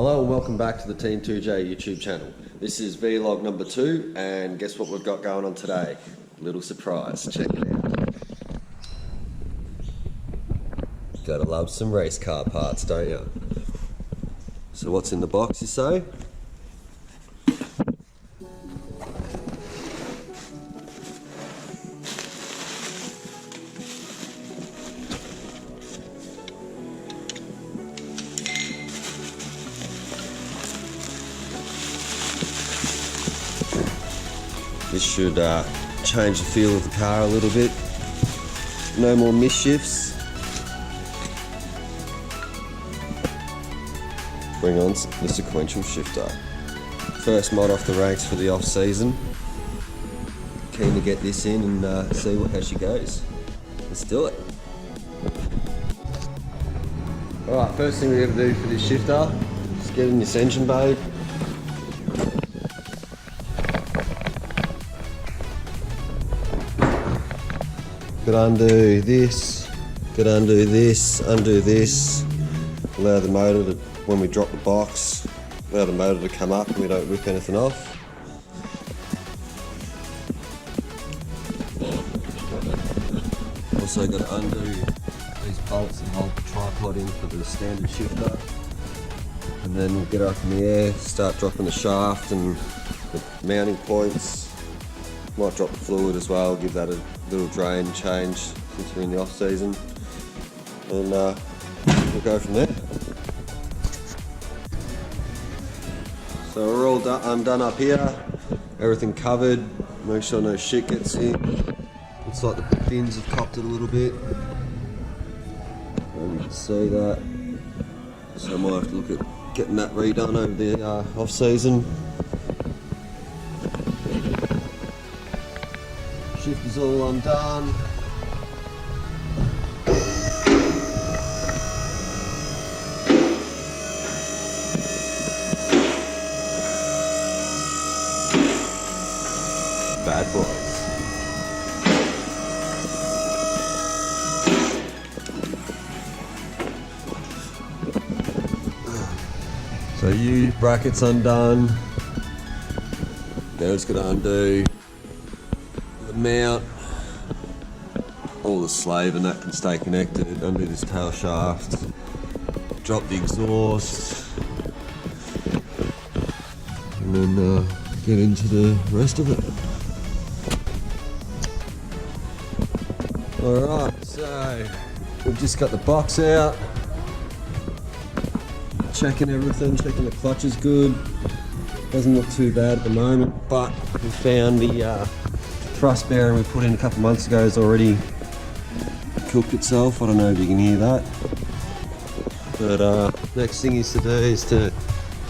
Hello and welcome back to the Team2j YouTube channel. This is vlog number 2 and guess what we've got going on today? Little surprise, check it out. Gotta love some race car parts, don't you? So what's in the box, you say? This should change the feel of the car a little bit. No more misshifts. Bring on the Sequential Shifter. First mod off the ranks for the off season. Keen to get this in and see how she goes. Let's do it. Alright, first thing we're going to do for this shifter is get in this engine bay. Gotta undo this, undo this, allow the motor to, when we drop the box, allow the motor to come up and we don't rip anything off. Also gotta undo these bolts and hold the tripod in for the standard shifter. And then we'll get up in the air, start dropping the shaft and the mounting points. Might drop the fluid as well, give that a little drain change since we're in the off season, and we'll go from there. So we're all done up here, everything covered, make sure no shit gets in. Looks like the fins have copped it a little bit, and you can see that, so I might have to look at getting that redone over the off season. Shift is all undone. Bad boys. So brackets undone. Now it's going to undo the mount, all the slave and that can stay connected, undo this tail shaft, drop the exhaust, and then get into the rest of it. Alright, so we've just got the box out, checking everything, checking the clutch is good, doesn't look too bad at the moment, but we found the thrust bearing we put in a couple months ago has already cooked itself. I don't know if you can hear that. But next thing is to do is to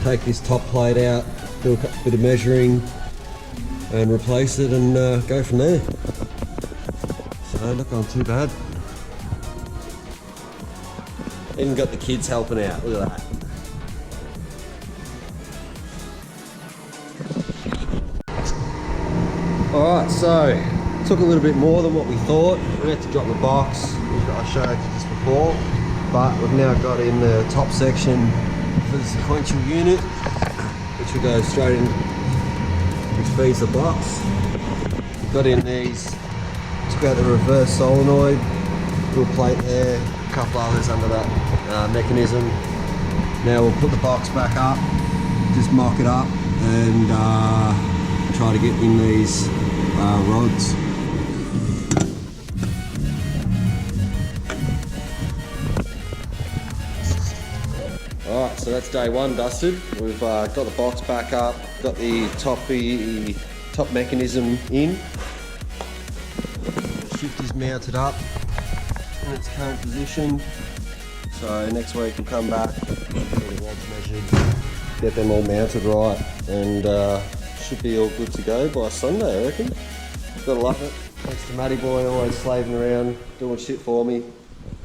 take this top plate out, do a bit of measuring and replace it and go from there. So not going too bad. Even got the kids helping out, look at that. Alright, so took a little bit more than what we thought. We had to drop the box, I showed you this before, but we've now got in the top section for the sequential unit, which will go straight in, which feeds the box. We've got in these, took out the reverse solenoid, little plate there, a couple others under that mechanism. Now we'll put the box back up, just mock it up and try to get in these rods. Alright, so that's day one dusted. We've got the box back up, got the top mechanism in. The shift is mounted up in its current position. So next week we'll come back, get the rods measured, get them all mounted right, and should be all good to go by Sunday, I reckon. Gotta love it. Thanks to Matty Boy, always slaving around, doing shit for me.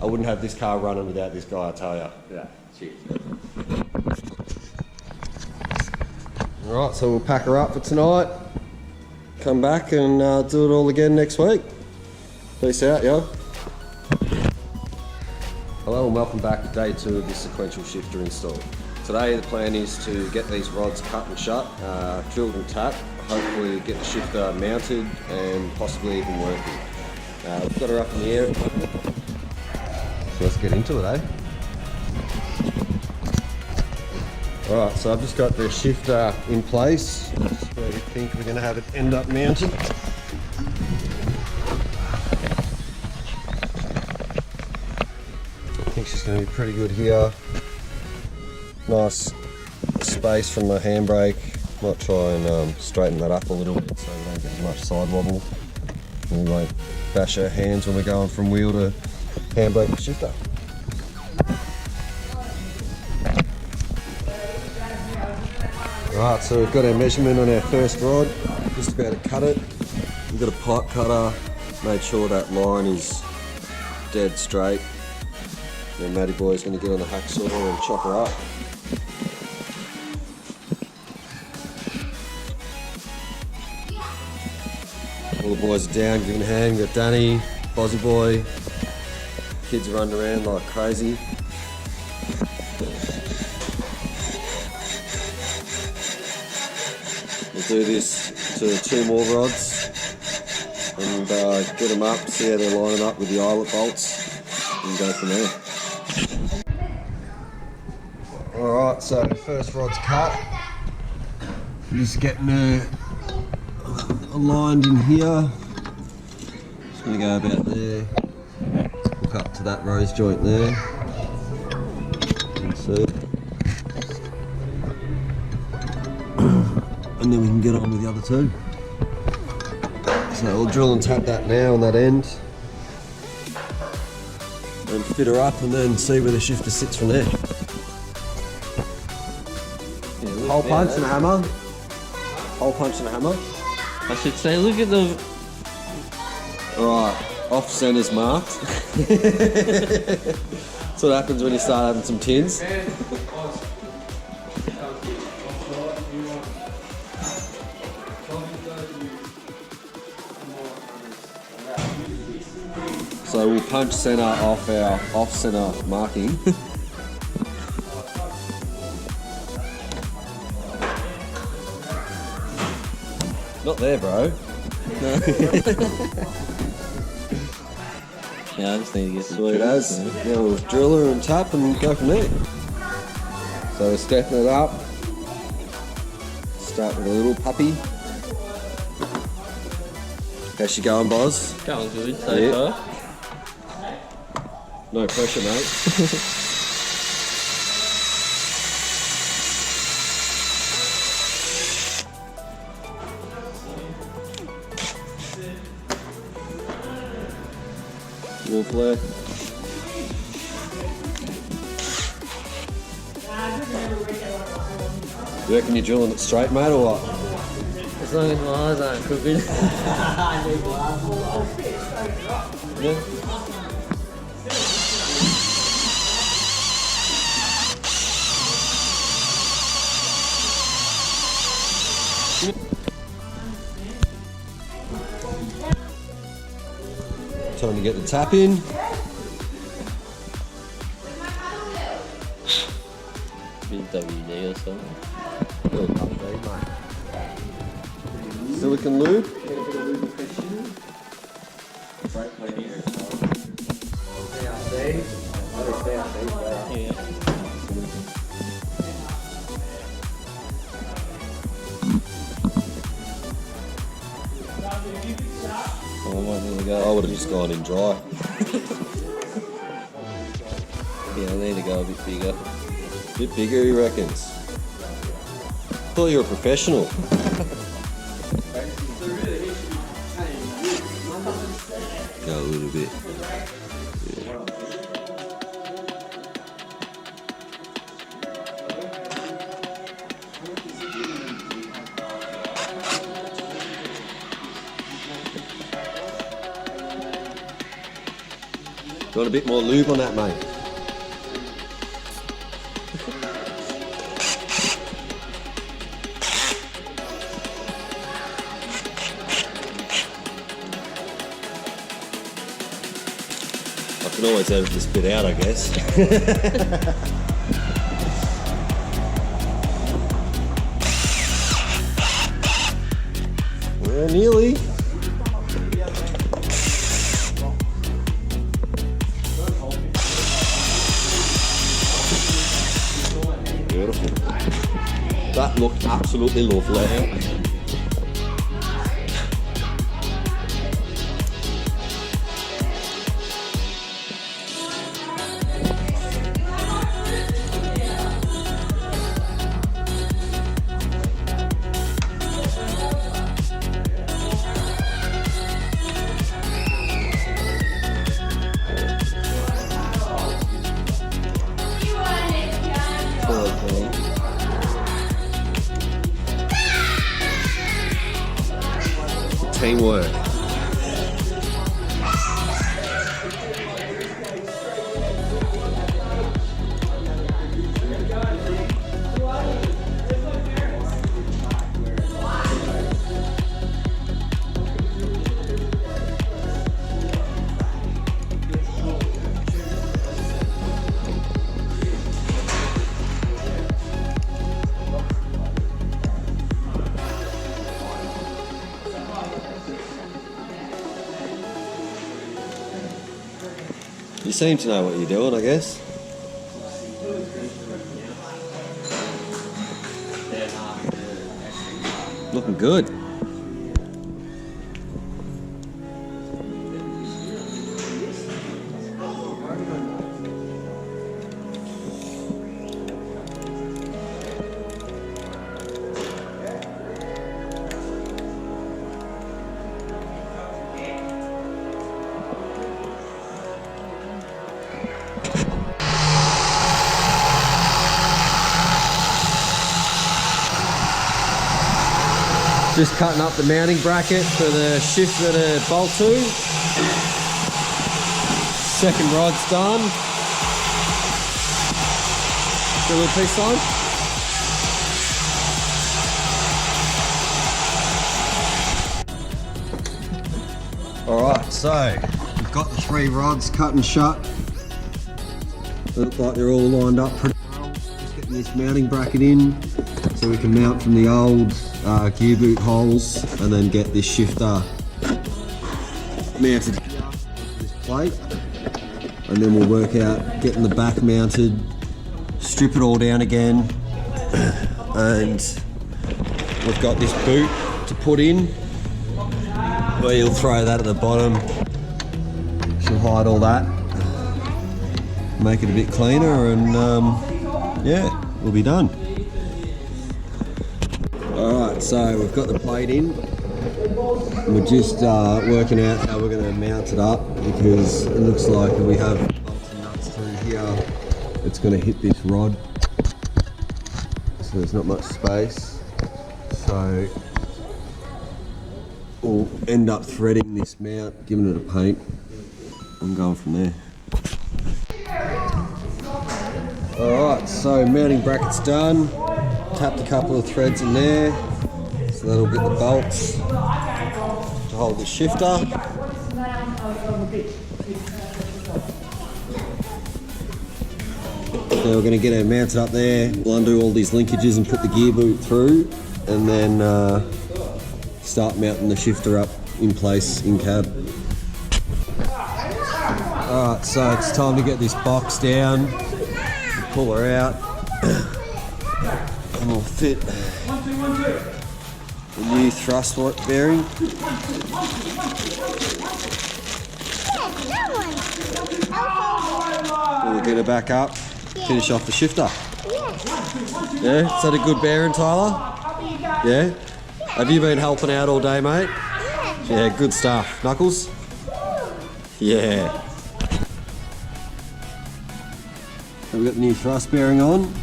I wouldn't have this car running without this guy, I tell ya. Yeah, cheers. Alright, so we'll pack her up for tonight, come back and do it all again next week. Peace out, yo. Hello and welcome back to day 2 of this sequential shifter install. today the plan is to get these rods cut and shut, drilled and tapped, hopefully get the shifter mounted and possibly even working. We've got her up in the air at the moment. So let's get into it, eh? Alright, so I've just got the shifter in place. That's where we think we're going to have it end up mounted. I think she's going to be pretty good here. Nice space from the handbrake. Might try and straighten that up a little bit so we don't get as much side wobble. And we won't bash our hands when we're going from wheel to handbrake to shifter. Right, so we've got our measurement on our first rod, just about to cut it. We've got a pipe cutter, made sure that line is dead straight. Then Matty Boy's going to get on the hacksaw and chop her up. All the boys are down, giving a hand. We've got Danny, Bozzy Boy, kids are running around like crazy. We'll do this to 2 more rods and get them up, see how they're lining up with the eyelet bolts and go from there. Alright, so the first rod's cut. Just getting her aligned in here. Just going to go about there. Hook up to that rose joint there. Insert. And then we can get on with the other 2. So we'll drill and tap that now on that end and fit her up and then see where the shifter sits from there. Yeah, hole punch and a hammer. Hole punch and a hammer. I should say, look at the... Alright, off centre's marked. That's what happens when you start having some tins. So we'll punch centre off our off-centre marking. Not there, bro. No. Yeah, I just need to get Sweet as. Now we'll drill her and tap and go from there. So we're stepping it up. Start with a little puppy. How's she going, Boz? Going good so far. No pressure, mate. More flare. You reckon you're drilling it straight, mate, or what? As long as my eyes aren't crooked. Yeah. Time to get the tap in. Bit WD or something. Little upgrade, mate. Silicon lube. Yeah. Oh, I might need to go. I would have just gone in dry. Yeah, I need to go a bit bigger. A bit bigger, he reckons. Thought you were a professional. Go a little bit. Yeah. You want a bit more lube on that, mate? I can always edit this bit out, I guess. Nearly. Beautiful. That looked absolutely lovely. Teamwork. You seem to know what you're doing, I guess. Looking good. Just cutting up the mounting bracket for the shifter to bolt to. Second rod's done. Got a little piece on. Alright, so we've got the 3 rods cut and shut. They look like they're all lined up pretty well. Just getting this mounting bracket in so we can mount from the old gear boot holes and then get this shifter mounted here to this plate, and then we'll work out getting the back mounted, strip it all down again, and we've got this boot to put in where you'll throw that at the bottom. She'll hide all that, make it a bit cleaner, and yeah, we'll be done. Alright, so we've got the plate in. We're just working out how we're going to mount it up, because it looks like if we have bolts and nuts through here, it's going to hit this rod. So there's not much space. So we'll end up threading this mount, giving it a paint, and going from there. Alright, so mounting bracket's done. Tapped a couple of threads in there, so that'll get the bolts to hold the shifter. Now we're going to get her mounted up there. We'll undo all these linkages and put the gear boot through, and then start mounting the shifter up in place in cab. Alright, so it's time to get this box down, pull her out. And we'll fit the new thrust bearing. We'll get her back up, finish off the shifter. Yeah, is that a good bearing, Tyler? Yeah? Have you been helping out all day, mate? Yeah, good stuff. Knuckles? Yeah. So we've got the new thrust bearing on.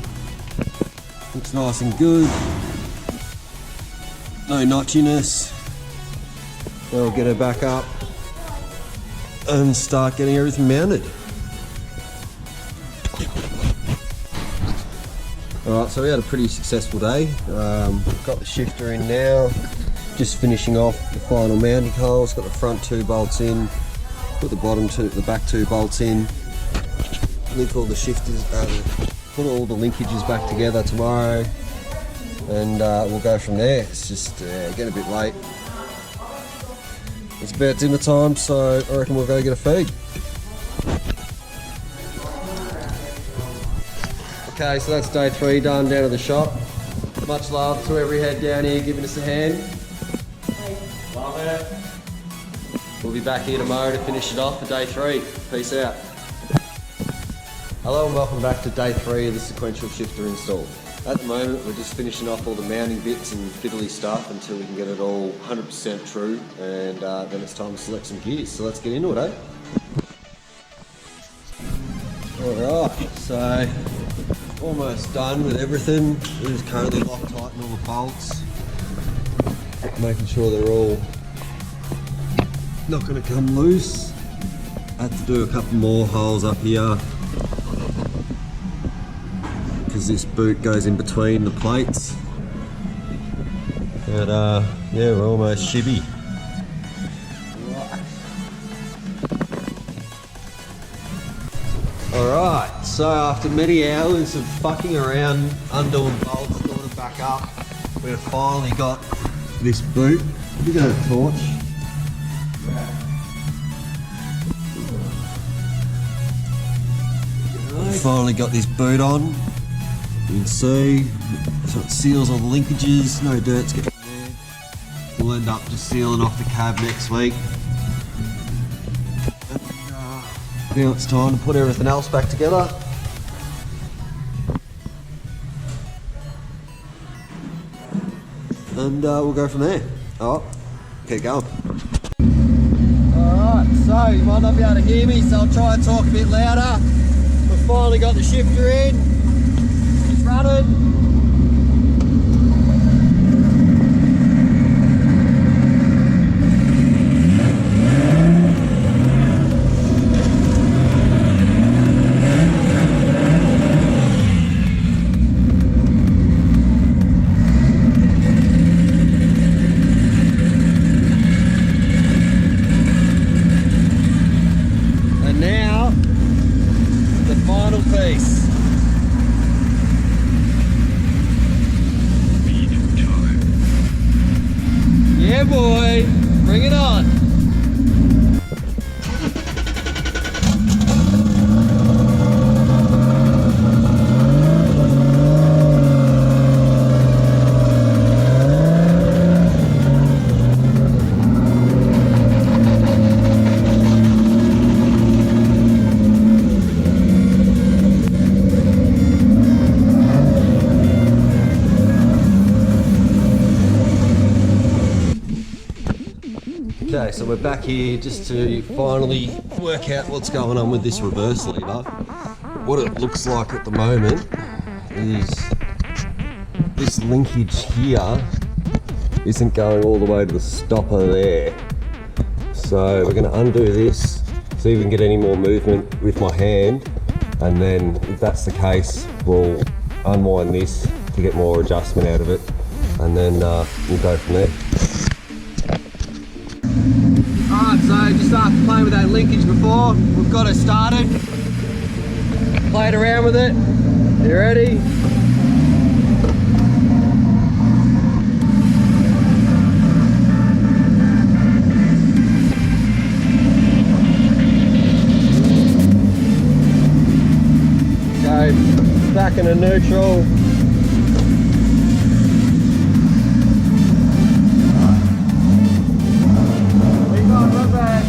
Looks nice and good. No notchiness. Then we'll get her back up and start getting everything mounted. Alright, so we had a pretty successful day. Got the shifter in now. Just finishing off the final mounting holes. Got the front 2 bolts in. Put the back 2 bolts in. Link all the shifters. Put all the linkages back together tomorrow, and we'll go from there. It's just getting a bit late. It's about dinner time, so I reckon we'll go get a feed. Okay, so that's day 3 done down at the shop. Much love to every head down here giving us a hand. Love it. We'll be back here tomorrow to finish it off for day 3. Peace out. Hello and welcome back to day 3 of the sequential shifter install. At the moment we're just finishing off all the mounting bits and fiddly stuff until we can get it all 100% true, and then it's time to select some gears, so let's get into it, eh? Alright, so almost done with everything. We're just currently Loctiting all the bolts, making sure they're all not going to come loose. I had to do a couple more holes up here because this boot goes in between the plates. But yeah, we're almost shibby. Alright, so after many hours of fucking around, undoing bolts, doing it back up, we've finally got this boot. You got a torch. Finally got this boot on. You can see, so it seals all the linkages, no dirt's getting there. We'll end up just sealing off the cab next week. And, now it's time to put everything else back together. And we'll go from there. Oh, keep going. Alright, so you might not be able to hear me, so I'll try and talk a bit louder. We've finally got the shifter in. It's running. And now, the final piece. Yeah boy, bring it on. Okay, so we're back here just to finally work out what's going on with this reverse lever. What it looks like at the moment is this linkage here isn't going all the way to the stopper there. So we're going to undo this, see if we can get any more movement with my hand, and then if that's the case, we'll unwind this to get more adjustment out of it, and then we'll go from there. Alright, so just after playing with that linkage before, we've got it started. Played around with it. You ready? Okay, back in a neutral.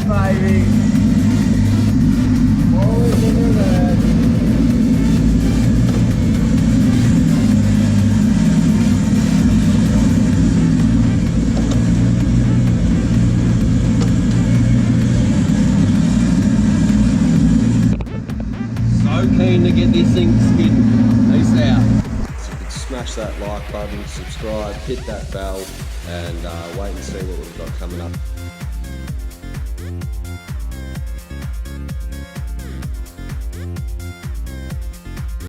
Baby. Always in your bed. So keen to get this thing spinning. Peace out. So you can smash that like button, subscribe, hit that bell, and wait and see what we've got coming up.